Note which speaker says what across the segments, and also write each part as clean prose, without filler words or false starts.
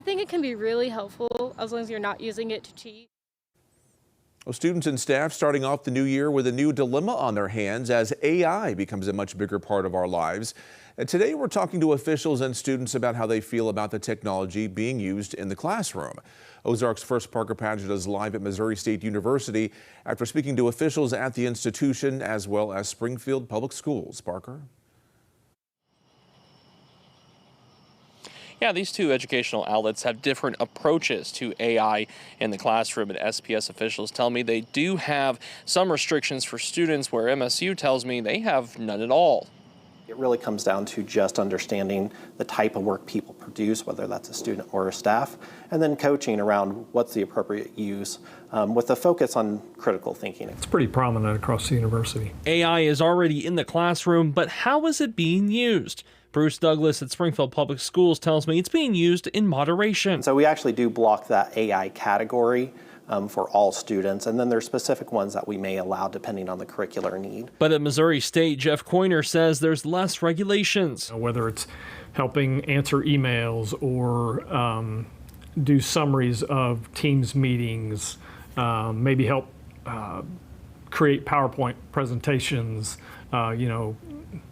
Speaker 1: I think it can be really helpful as long as you're not using it to cheat.
Speaker 2: Well, students and staff starting off the new year with a new dilemma on their hands as AI becomes a much bigger part of our lives. And today we're talking to officials and students about how they feel about the technology being used in the classroom. Ozark's first Parker Paget is live at Missouri State University after speaking to officials at the institution as well as Springfield Public Schools. Parker?
Speaker 3: Yeah, these two educational outlets have different approaches to AI in the classroom, and SPS officials tell me they do have some restrictions for students where MSU tells me they have none at all.
Speaker 4: It really comes down to just understanding the type of work people produce, whether that's a student or a staff, and then coaching around what's the appropriate use with a focus on critical thinking.
Speaker 5: It's pretty prominent across the university.
Speaker 3: AI is already in the classroom, but how is it being used? Bruce Douglas at Springfield Public Schools tells me it's being used in moderation.
Speaker 4: So we actually do block that AI category for all students, and then there's specific ones that we may allow depending on the curricular need.
Speaker 3: But at Missouri State, Jeff Coyner says there's less regulations.
Speaker 5: Whether it's helping answer emails or do summaries of Teams meetings, maybe help create PowerPoint presentations,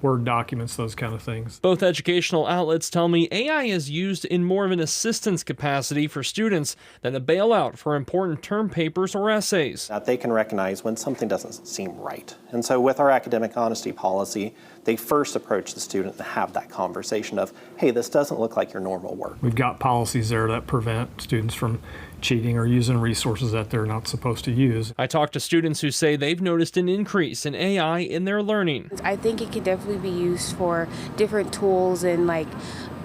Speaker 5: Word documents, those kind of things.
Speaker 3: Both educational outlets tell me AI is used in more of an assistance capacity for students than a bailout for important term papers or essays.
Speaker 4: That they can recognize when something doesn't seem right. And so with our academic honesty policy, they first approach the student and have that conversation of, hey, this doesn't look like your normal work.
Speaker 5: We've got policies there that prevent students from cheating or using resources that they're not supposed to use.
Speaker 3: I talked to students who say they've noticed an increase in AI in their learning.
Speaker 6: I think it can definitely be used for different tools and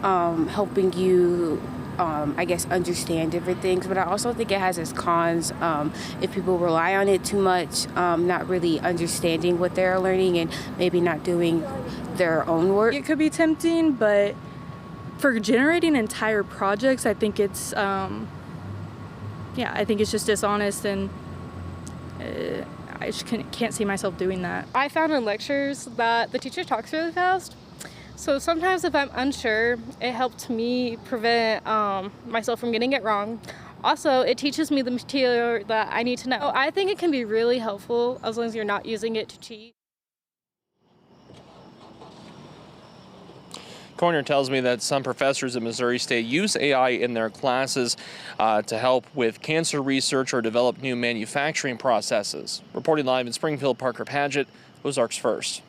Speaker 6: helping you I guess understand different things, but I also think it has its cons if people rely on it too much, not really understanding what they're learning and maybe not doing their own work.
Speaker 7: It could be tempting, but for generating entire projects, I think it's I think it's just dishonest, and I just can't see myself doing that.
Speaker 1: I found in lectures that the teacher talks really fast. So sometimes if I'm unsure, it helped me prevent myself from getting it wrong. Also, it teaches me the material that I need to know. I think it can be really helpful as long as you're not using it to cheat.
Speaker 3: Coyner tells me that some professors at Missouri State use AI in their classes to help with cancer research or develop new manufacturing processes. Reporting live in Springfield, Parker Paget, Ozark's First.